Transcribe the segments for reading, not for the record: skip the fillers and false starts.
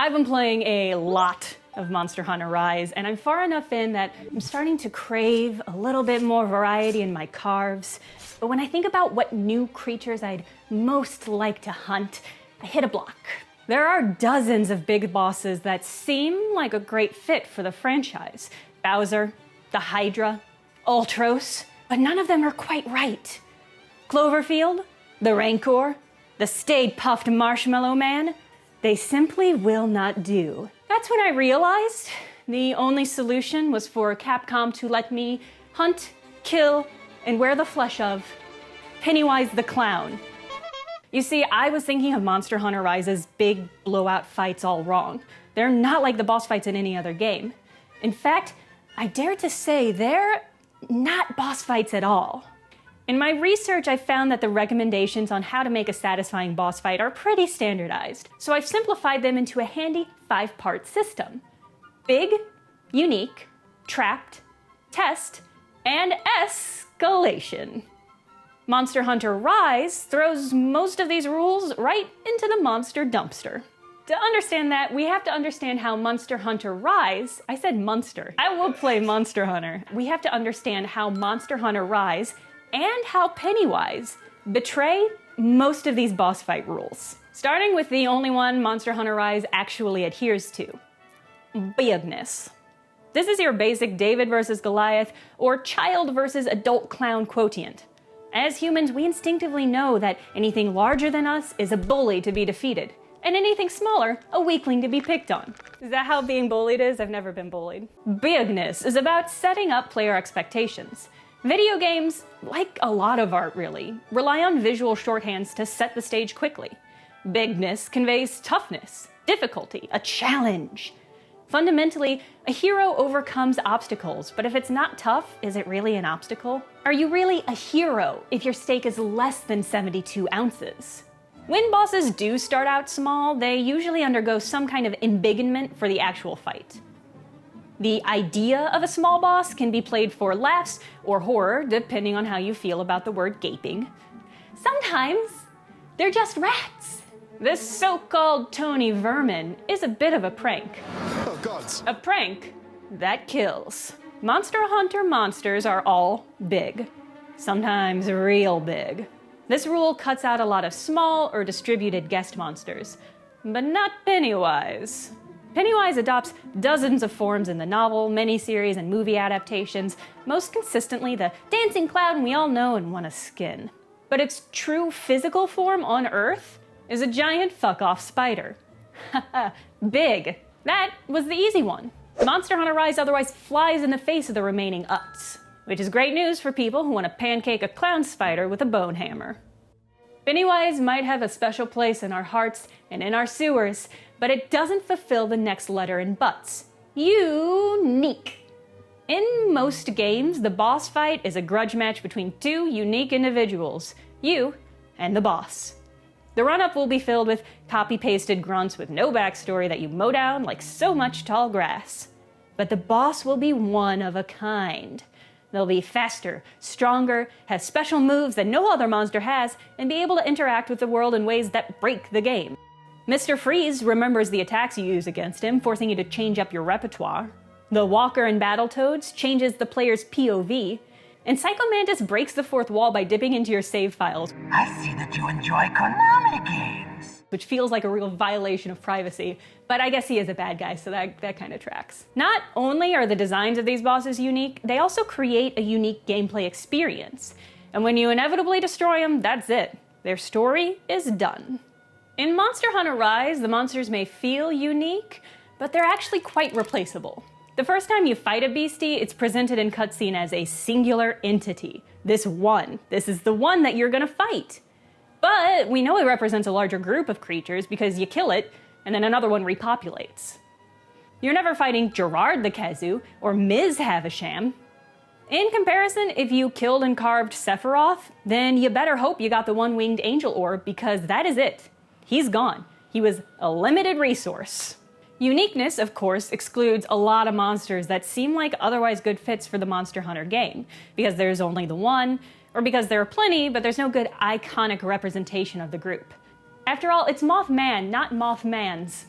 I've been playing a lot of Monster Hunter Rise, and I'm far enough in that I'm starting to crave a little bit more variety in my carves. But when I think about what new creatures I'd most like to hunt, I hit a block. There are dozens of big bosses that seem like a great fit for the franchise. Bowser, the Hydra, Ultros, but none of them are quite right. Cloverfield, the Rancor, the Stay-Puffed Marshmallow Man, they simply will not do. That's when I realized the only solution was for Capcom to let me hunt, kill, and wear the flesh of Pennywise the Clown. You see, I was thinking of Monster Hunter Rise's big blowout fights all wrong. They're not like the boss fights in any other game. In fact, I dare to say they're not boss fights at all. In my research, I found that the recommendations on how to make a satisfying boss fight are pretty standardized, so I've simplified them into a handy 5-part system. Big, unique, trapped, test, and escalation. Monster Hunter Rise throws most of these rules right into the monster dumpster. To understand that, we have to understand how Monster Hunter Rise, I said Monster, I will play Monster Hunter. We have to understand how Monster Hunter Rise and how Pennywise betray most of these boss fight rules. Starting with the only one Monster Hunter Rise actually adheres to, bigness. This is your basic David versus Goliath or child versus adult clown quotient. As humans, we instinctively know that anything larger than us is a bully to be defeated, and anything smaller, a weakling to be picked on. Is that how being bullied is? I've never been bullied. Bigness is about setting up player expectations. Video games, like a lot of art really, rely on visual shorthands to set the stage quickly. Bigness conveys toughness, difficulty, a challenge. Fundamentally, a hero overcomes obstacles, but if it's not tough, is it really an obstacle? Are you really a hero if your stake is less than 72 ounces? When bosses do start out small, they usually undergo some kind of embiggenment for the actual fight. The idea of a small boss can be played for laughs or horror, depending on how you feel about the word gaping. Sometimes, they're just rats. This so-called Tony Vermin is a bit of a prank. Oh, gods. A prank that kills. Monster Hunter monsters are all big. Sometimes real big. This rule cuts out a lot of small or distributed guest monsters, but not Pennywise. Pennywise adopts dozens of forms in the novel, miniseries, and movie adaptations, most consistently the dancing clown we all know and want to skin. But its true physical form on Earth is a giant fuck-off spider. Haha, big. That was the easy one. Monster Hunter Rise otherwise flies in the face of the remaining UTs, which is great news for people who want to pancake a clown spider with a bone hammer. Pennywise might have a special place in our hearts and in our sewers, but it doesn't fulfill the next letter in butts. Unique. In most games, the boss fight is a grudge match between two unique individuals, you and the boss. The run-up will be filled with copy-pasted grunts with no backstory that you mow down like so much tall grass. But the boss will be one of a kind. They'll be faster, stronger, have special moves that no other monster has, and be able to interact with the world in ways that break the game. Mr. Freeze remembers the attacks you use against him, forcing you to change up your repertoire. The Walker in Battletoads changes the player's POV, and Psycho Mantis breaks the fourth wall by dipping into your save files. I see that you enjoy Konami games. Which feels like a real violation of privacy, but I guess he is a bad guy, so that kind of tracks. Not only are the designs of these bosses unique, they also create a unique gameplay experience. And when you inevitably destroy them, that's it. Their story is done. In Monster Hunter Rise, the monsters may feel unique, but they're actually quite replaceable. The first time you fight a beastie, it's presented in cutscene as a singular entity. This is the one that you're gonna fight. But we know it represents a larger group of creatures because you kill it, and then another one repopulates. You're never fighting Gerard the Kazoo or Ms. Havisham. In comparison, if you killed and carved Sephiroth, then you better hope you got the one-winged angel orb because that is it. He's gone. He was a limited resource. Uniqueness, of course, excludes a lot of monsters that seem like otherwise good fits for the Monster Hunter game, because there's only the one, or because there are plenty, but there's no good iconic representation of the group. After all, it's Mothman, not Mothmans.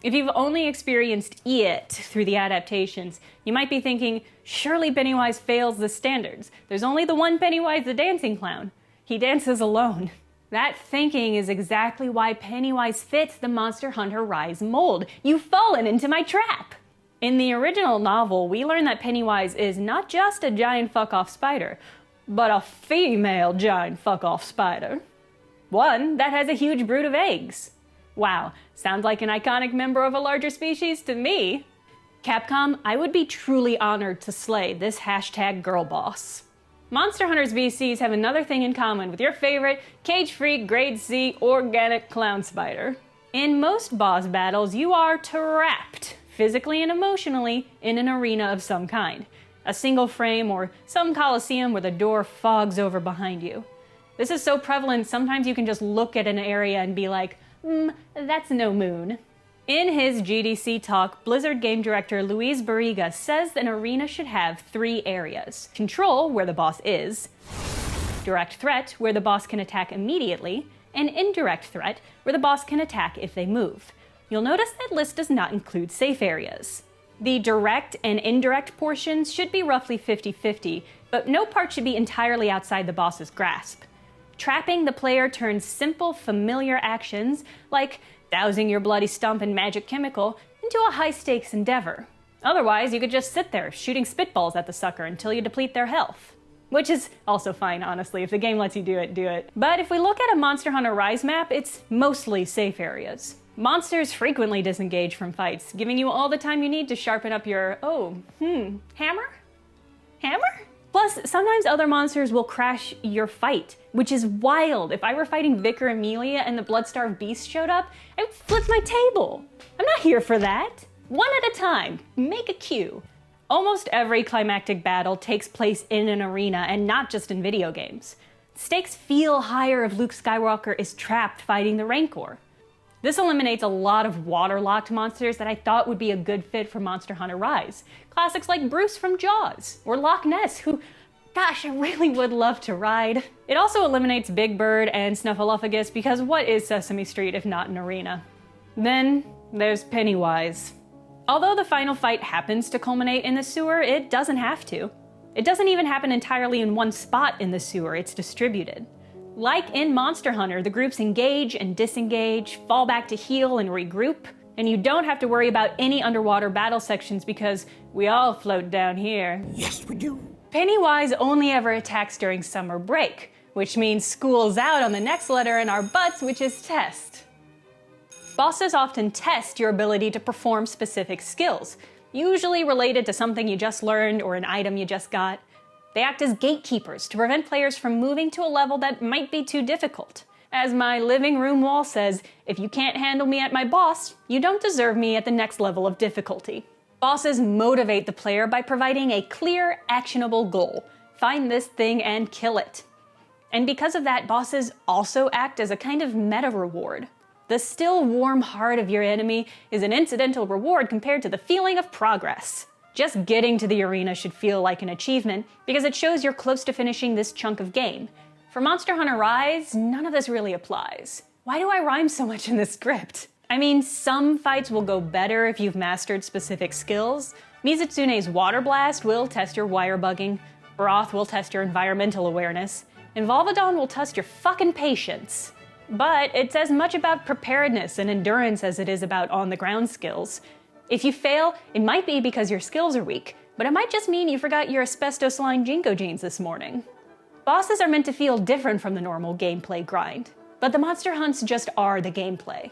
If you've only experienced it through the adaptations, you might be thinking, surely Pennywise fails the standards. There's only the one Pennywise the dancing clown. He dances alone. That thinking is exactly why Pennywise fits the Monster Hunter Rise mold. You've fallen into my trap! In the original novel, we learn that Pennywise is not just a giant fuck-off spider, but a female giant fuck-off spider. One that has a huge brood of eggs. Wow, sounds like an iconic member of a larger species to me. Capcom, I would be truly honored to slay this hashtag girl boss. Monster Hunters VCs have another thing in common with your favorite cage-free grade C organic clown spider. In most boss battles, you are trapped, physically and emotionally, in an arena of some kind. A single frame or some coliseum where the door fogs over behind you. This is so prevalent, sometimes you can just look at an area and be like, that's no moon. In his GDC talk, Blizzard game director Luis Barriga says an arena should have 3 areas. Control, where the boss is, direct threat, where the boss can attack immediately, and indirect threat, where the boss can attack if they move. You'll notice that list does not include safe areas. The direct and indirect portions should be roughly 50-50, but no part should be entirely outside the boss's grasp. Trapping the player turns simple, familiar actions, like dousing your bloody stump in magic chemical, into a high-stakes endeavor. Otherwise, you could just sit there, shooting spitballs at the sucker until you deplete their health. Which is also fine, honestly. If the game lets you do it, do it. But if we look at a Monster Hunter Rise map, it's mostly safe areas. Monsters frequently disengage from fights, giving you all the time you need to sharpen up your, hammer? Hammer? Plus, sometimes other monsters will crash your fight, which is wild. If I were fighting Vicar Amelia and the Bloodstarved Beast showed up, I would flip my table. I'm not here for that. One at a time. Make a queue. Almost every climactic battle takes place in an arena and not just in video games. Stakes feel higher if Luke Skywalker is trapped fighting the Rancor. This eliminates a lot of waterlocked monsters that I thought would be a good fit for Monster Hunter Rise. Classics like Bruce from Jaws, or Loch Ness, who, gosh, I really would love to ride. It also eliminates Big Bird and Snuffleupagus because what is Sesame Street if not an arena? Then there's Pennywise. Although the final fight happens to culminate in the sewer, it doesn't have to. It doesn't even happen entirely in one spot in the sewer, it's distributed. Like in Monster Hunter, the groups engage and disengage, fall back to heal and regroup, and you don't have to worry about any underwater battle sections because we all float down here. Yes, we do. Pennywise only ever attacks during summer break, which means school's out on the next letter in our butts, which is test. Bosses often test your ability to perform specific skills, usually related to something you just learned or an item you just got. They act as gatekeepers to prevent players from moving to a level that might be too difficult. As my living room wall says, if you can't handle me at my boss, you don't deserve me at the next level of difficulty. Bosses motivate the player by providing a clear, actionable goal. Find this thing and kill it. And because of that, bosses also act as a kind of meta reward. The still warm heart of your enemy is an incidental reward compared to the feeling of progress. Just getting to the arena should feel like an achievement because it shows you're close to finishing this chunk of game. For Monster Hunter Rise, none of this really applies. Why do I rhyme so much in this script? I mean, some fights will go better if you've mastered specific skills. Mizutsune's Water Blast will test your wire bugging, Broth will test your environmental awareness, and Volvodon will test your fucking patience. But it's as much about preparedness and endurance as it is about on-the-ground skills. If you fail, it might be because your skills are weak, but it might just mean you forgot your asbestos-lined Jinko jeans this morning. Bosses are meant to feel different from the normal gameplay grind, but the monster hunts just are the gameplay.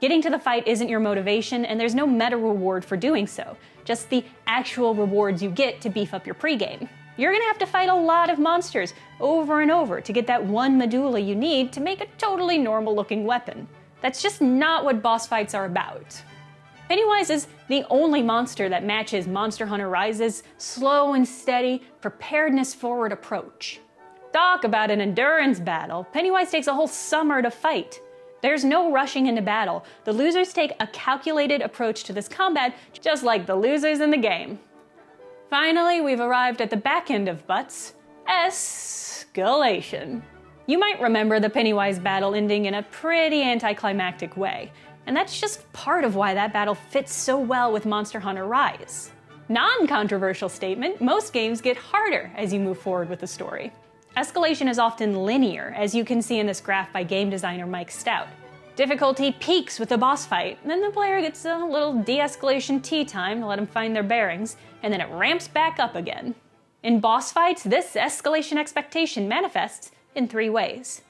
Getting to the fight isn't your motivation, and there's no meta reward for doing so, just the actual rewards you get to beef up your pregame. You're gonna have to fight a lot of monsters over and over to get that one medulla you need to make a totally normal-looking weapon. That's just not what boss fights are about. Pennywise is the only monster that matches Monster Hunter Rise's slow and steady, preparedness-forward approach. Talk about an endurance battle. Pennywise takes a whole summer to fight. There's no rushing into battle. The losers take a calculated approach to this combat, just like the losers in the game. Finally, we've arrived at the back end of butts. Escalation. You might remember the Pennywise battle ending in a pretty anticlimactic way. And that's just part of why that battle fits so well with Monster Hunter Rise. Non-controversial statement, most games get harder as you move forward with the story. Escalation is often linear, as you can see in this graph by game designer Mike Stout. Difficulty peaks with the boss fight, and then the player gets a little de-escalation tea time to let them find their bearings, and then it ramps back up again. In boss fights, this escalation expectation manifests in 3 ways.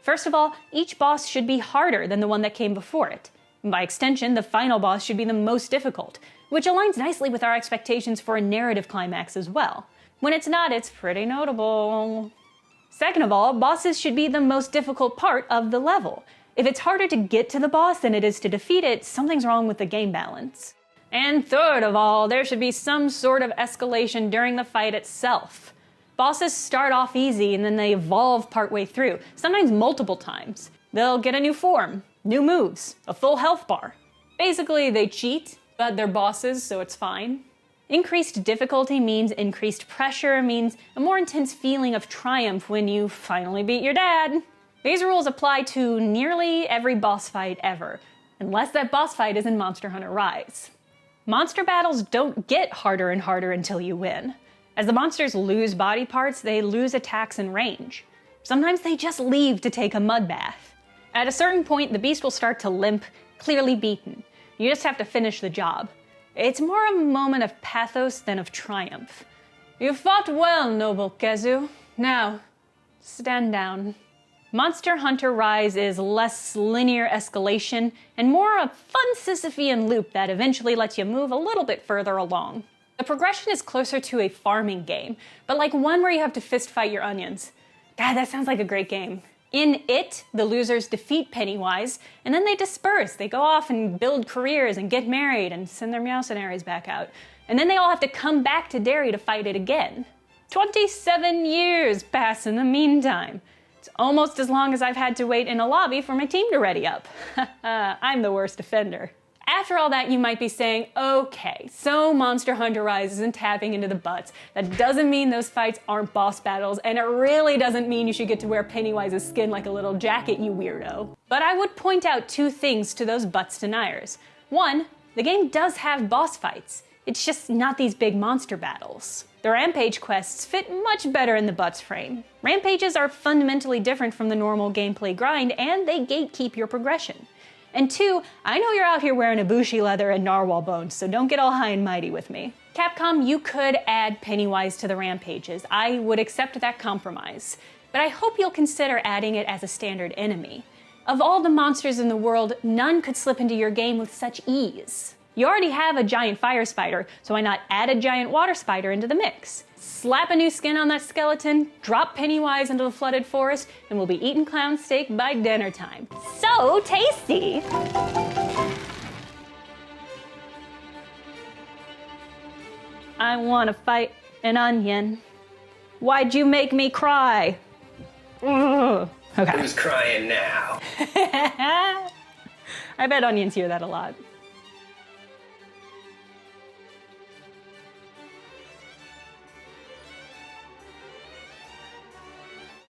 First of all, each boss should be harder than the one that came before it. And by extension, the final boss should be the most difficult, which aligns nicely with our expectations for a narrative climax as well. When it's not, it's pretty notable. Second of all, bosses should be the most difficult part of the level. If it's harder to get to the boss than it is to defeat it, something's wrong with the game balance. And third of all, there should be some sort of escalation during the fight itself. Bosses start off easy and then they evolve partway through, sometimes multiple times. They'll get a new form, new moves, a full health bar. Basically, they cheat, but they're bosses, so it's fine. Increased difficulty means increased pressure, means a more intense feeling of triumph when you finally beat your dad. These rules apply to nearly every boss fight ever, unless that boss fight is in Monster Hunter Rise. Monster battles don't get harder and harder until you win. As the monsters lose body parts, they lose attacks and range. Sometimes they just leave to take a mud bath. At a certain point, the beast will start to limp, clearly beaten. You just have to finish the job. It's more a moment of pathos than of triumph. You fought well, noble Kezu. Now, stand down. Monster Hunter Rise is less linear escalation and more a fun Sisyphean loop that eventually lets you move a little bit further along. The progression is closer to a farming game, but like one where you have to fist fight your onions. God, that sounds like a great game. In it, the losers defeat Pennywise, and then they disperse. They go off and build careers and get married and send their Meowcenaries back out. And then they all have to come back to Derry to fight it again. 27 years pass in the meantime. It's almost as long as I've had to wait in a lobby for my team to ready up. I'm the worst offender. After all that, you might be saying, okay, so Monster Hunter Rise isn't tapping into the butts. That doesn't mean those fights aren't boss battles, and it really doesn't mean you should get to wear Pennywise's skin like a little jacket, you weirdo. But I would point out 2 things to those butts deniers. 1, the game does have boss fights. It's just not these big monster battles. The Rampage quests fit much better in the butts frame. Rampages are fundamentally different from the normal gameplay grind, and they gatekeep your progression. And 2, I know you're out here wearing Ibushi leather and narwhal bones, so don't get all high and mighty with me. Capcom, you could add Pennywise to the Rampages. I would accept that compromise. But I hope you'll consider adding it as a standard enemy. Of all the monsters in the world, none could slip into your game with such ease. You already have a giant fire spider, so why not add a giant water spider into the mix? Slap a new skin on that skeleton, drop Pennywise into the flooded forest, and we'll be eating clown steak by dinner time. So tasty! I want to fight an onion. Why'd you make me cry? Ugh. Okay. Who's crying now? I bet onions hear that a lot.